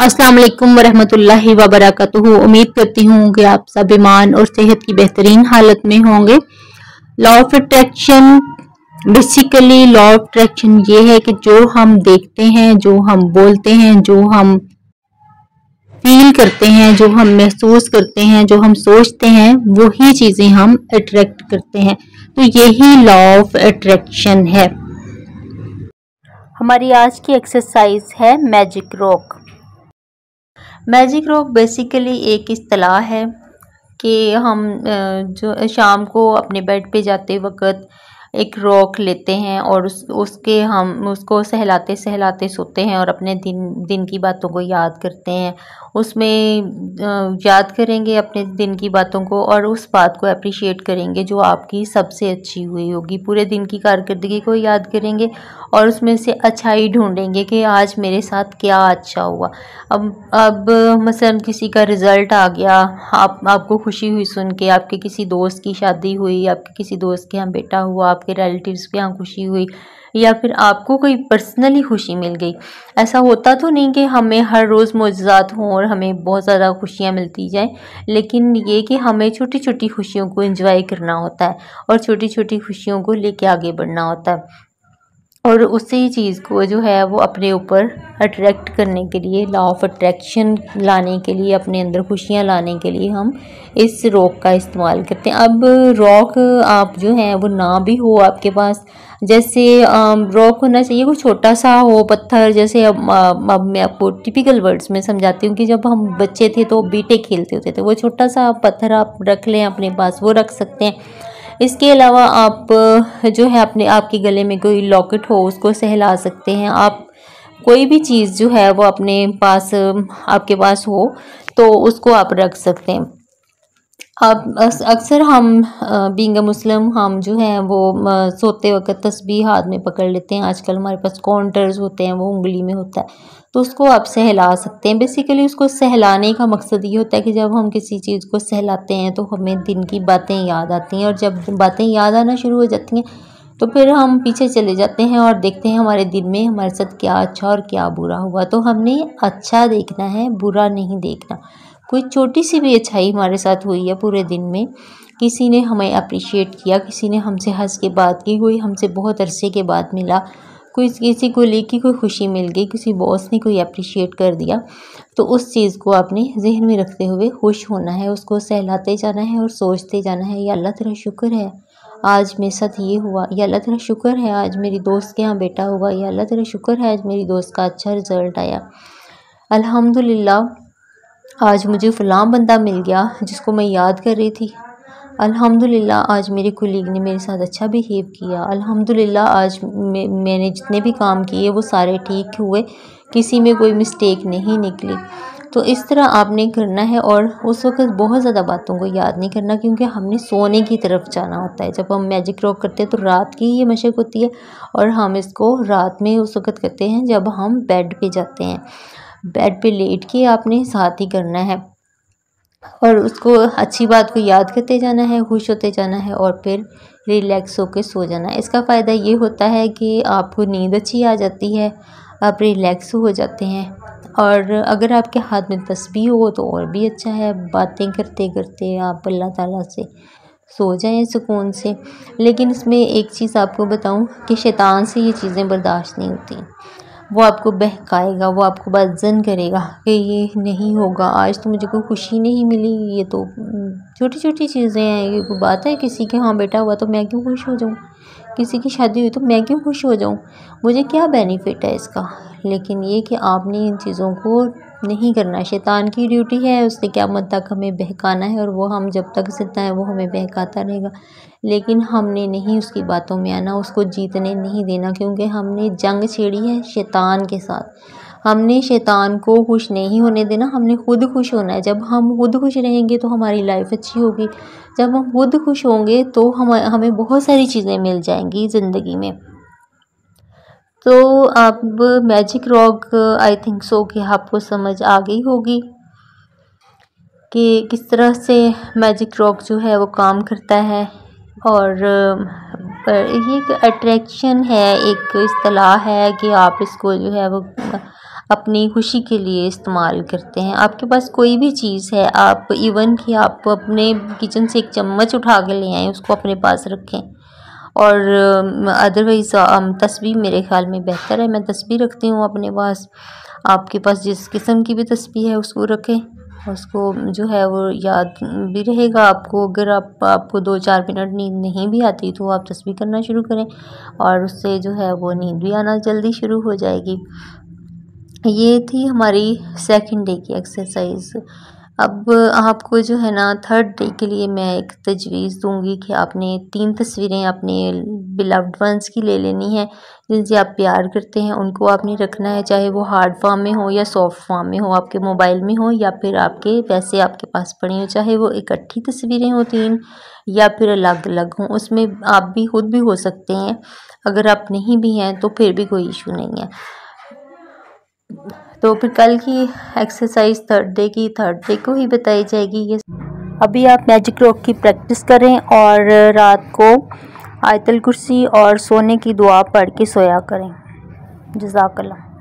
अस्सलाम वालेकुम वरहमतुल्लाहि वबरकातुहू। उम्मीद करती हूँ कि आप सब ईमान और सेहत की बेहतरीन हालत में होंगे। Law of attraction, basically law of attraction ये है कि जो हम देखते हैं, जो हम बोलते हैं, जो हम फील करते हैं, जो हम महसूस करते हैं, जो हम सोचते हैं, वही चीजें हम अट्रैक्ट करते हैं। तो यही लॉ ऑफ अट्रैक्शन है। हमारी आज की एक्सरसाइज है magic rock. Magic rock basically एक इस्तिलाह है कि हम जो शाम को अपने बेड पे जाते वक्त एक रॉक लेते हैं और उसके हम उसको सहलाते सहलाते सोते हैं और अपने दिन की बातों को याद करते हैं। उसमें याद करेंगे अपने दिन की बातों को और उस बात को अप्रिशिएट करेंगे जो आपकी सबसे अच्छी हुई होगी। पूरे दिन की कारकर्दगी को याद करेंगे और उसमें से अच्छाई ढूंढेंगे कि आज मेरे साथ क्या अच्छा हुआ। अब मसलन किसी का रिज़ल्ट आ गया, आपको खुशी हुई सुन के, आपके किसी दोस्त की शादी हुई, आपके किसी दोस्त के यहाँ बेटा हुआ, आपके रिलेटिव्स के यहाँ खुशी हुई, या फिर आपको कोई पर्सनली खुशी मिल गई। ऐसा होता तो नहीं कि हमें हर रोज़ मोजज़ात हों और हमें बहुत ज़्यादा खुशियाँ मिलती जाएं, लेकिन ये कि हमें छोटी छोटी खुशियों को एंजॉय करना होता है और छोटी छोटी खुशियों को लेके आगे बढ़ना होता है। और उसी चीज़ को जो है वो अपने ऊपर अट्रैक्ट करने के लिए, लॉ ऑफ अट्रैक्शन लाने के लिए, अपने अंदर खुशियाँ लाने के लिए हम इस रॉक का इस्तेमाल करते हैं। अब रॉक आप जो है वो ना भी हो आपके पास, जैसे रॉक होना चाहिए कोई छोटा सा हो, पत्थर जैसे। अब मैं आपको टिपिकल वर्ड्स में समझाती हूँ कि जब हम बच्चे थे तो बीटे खेलते होते थे, वो छोटा सा पत्थर आप रख लें अपने पास, वो रख सकते हैं। इसके अलावा आप जो है अपने आपके गले में कोई लॉकेट हो उसको सहला सकते हैं। आप कोई भी चीज़ जो है वो अपने पास आपके पास हो तो उसको आप रख सकते हैं। अब अक्सर हम बीइंग अ मुस्लिम हम जो है वो सोते वक्त तस्बीह हाथ में पकड़ लेते हैं। आजकल हमारे पास काउंटर्स होते हैं, वो उंगली में होता है, तो उसको आप सहला सकते हैं। बेसिकली उसको सहलाने का मकसद ये होता है कि जब हम किसी चीज़ को सहलाते हैं तो हमें दिन की बातें याद आती हैं, और जब बातें याद आना शुरू हो जाती हैं तो फिर हम पीछे चले जाते हैं और देखते हैं हमारे दिन में हमारे साथ क्या अच्छा और क्या बुरा हुआ। तो हमने अच्छा देखना है, बुरा नहीं देखना। कोई छोटी सी भी अच्छाई हमारे साथ हुई है पूरे दिन में, किसी ने हमें अप्रिशिएट किया, किसी ने हमसे हंस के बात की, कोई हमसे बहुत अरसे के बाद मिला, कोई किसी को लेके कोई खुशी मिल गई, किसी बॉस ने कोई अप्रिशिएट कर दिया, तो उस चीज़ को आपने जहन में रखते हुए खुश होना है, उसको सहलाते जाना है और सोचते जाना है, या अल्लाह तेरा शुक्र है आज मेरे साथ ये हुआ, या अल्लाह तेरा शुक्र है आज मेरी दोस्त के यहाँ बेटा हुआ, या अल्लाह तेरा शुक्र है आज मेरी दोस्त का अच्छा रिजल्ट आया, अल्हम्दुलिल्लाह आज मुझे फ़लाँ बंदा मिल गया जिसको मैं याद कर रही थी, अल्हम्दुलिल्लाह आज मेरे कुलीग ने मेरे साथ अच्छा बिहेव किया, अल्हम्दुलिल्लाह आज मैंने जितने भी काम किए वो सारे ठीक हुए, किसी में कोई मिस्टेक नहीं निकली। तो इस तरह आपने करना है और उस वक्त बहुत ज़्यादा बातों को याद नहीं करना, क्योंकि हमने सोने की तरफ जाना होता है। जब हम मैजिक रॉक करते हैं तो रात की ये मशक होती है और हम इसको रात में उस वक्त करते हैं जब हम बेड पे जाते हैं। बेड पे लेट के आपने साथ ही करना है और उसको अच्छी बात को याद करते जाना है, खुश होते जाना है और फिर रिलैक्स होकर सो जाना है। इसका फ़ायदा ये होता है कि आपको नींद अच्छी आ जाती है, आप रिलैक्स हो जाते हैं। और अगर आपके हाथ में तस्बीह हो तो और भी अच्छा है, बातें करते करते आप अल्लाह ताला से सो जाएं सुकून से। लेकिन इसमें एक चीज़ आपको बताऊं कि शैतान से ये चीज़ें बर्दाश्त नहीं होती। वो आपको बहकाएगा, वो आपको बदज़न करेगा कि ये नहीं होगा, आज तो मुझे कोई खुशी नहीं मिली, ये तो छोटी छोटी चीज़ें हैं, ये कोई बात है, किसी के यहाँ बेटा हुआ तो मैं क्यों खुश हो जाऊँ, किसी की शादी हुई तो मैं क्यों खुश हो जाऊँ, मुझे क्या बेनिफिट है इसका। लेकिन ये कि आपने इन चीज़ों को नहीं करना। शैतान की ड्यूटी है, उसने क़यामत तक हमें बहकाना है और वो हम जब तक ज़िंदा है वो हमें बहकाता रहेगा। लेकिन हमने नहीं उसकी बातों में आना, उसको जीतने नहीं देना, क्योंकि हमने जंग छेड़ी है शैतान के साथ। हमने शैतान को खुश नहीं होने देना, हमने खुद खुश होना है। जब हम खुद खुश रहेंगे तो हमारी लाइफ अच्छी होगी। जब हम खुद खुश होंगे तो हमें बहुत सारी चीज़ें मिल जाएंगी ज़िंदगी में। तो अब magic rock I think so कि आपको समझ आ गई होगी कि किस तरह से मैजिक रॉक जो है वो काम करता है। और ये एक अट्रैक्शन है, एक इस्तिलाह है कि आप इसको जो है वो अपनी खुशी के लिए इस्तेमाल करते हैं। आपके पास कोई भी चीज़ है, आप इवन कि आप अपने किचन से एक चम्मच उठा के ले आएँ, उसको अपने पास रखें। और अदरवाइज़ तस्बीह मेरे ख़्याल में बेहतर है, मैं तस्बीह रखती हूँ अपने पास। आपके पास जिस किस्म की भी तस्बीह है उसको रखें, उसको जो है वो याद भी रहेगा आपको। अगर आपको 2-4 मिनट नींद नहीं भी आती तो आप तस्बीह करना शुरू करें और उससे जो है वो नींद भी आना जल्दी शुरू हो जाएगी। ये थी हमारी सेकंड डे की एक्सरसाइज। अब आपको जो है ना थर्ड डे के लिए मैं एक तजवीज़ दूंगी कि आपने 3 तस्वीरें अपने बिलव्ड वंस की ले लेनी है, जिनसे आप प्यार करते हैं उनको आपने रखना है, चाहे वो हार्ड फॉर्म में हो या सॉफ्ट फॉर्म में हो, आपके मोबाइल में हो या फिर आपके वैसे आपके पास पड़ी हो, चाहे वो इकट्ठी तस्वीरें हो 3 या फिर अलग अलग हों। उसमें आप भी खुद भी हो सकते हैं, अगर आप नहीं भी हैं तो फिर भी कोई इशू नहीं है। तो फिर कल की एक्सरसाइज थर्ड डे को ही बताई जाएगी। ये अभी आप मैजिक रॉक की प्रैक्टिस करें और रात को आयतल कुर्सी और सोने की दुआ पढ़ के सोया करें। जज़ाकल्लाह।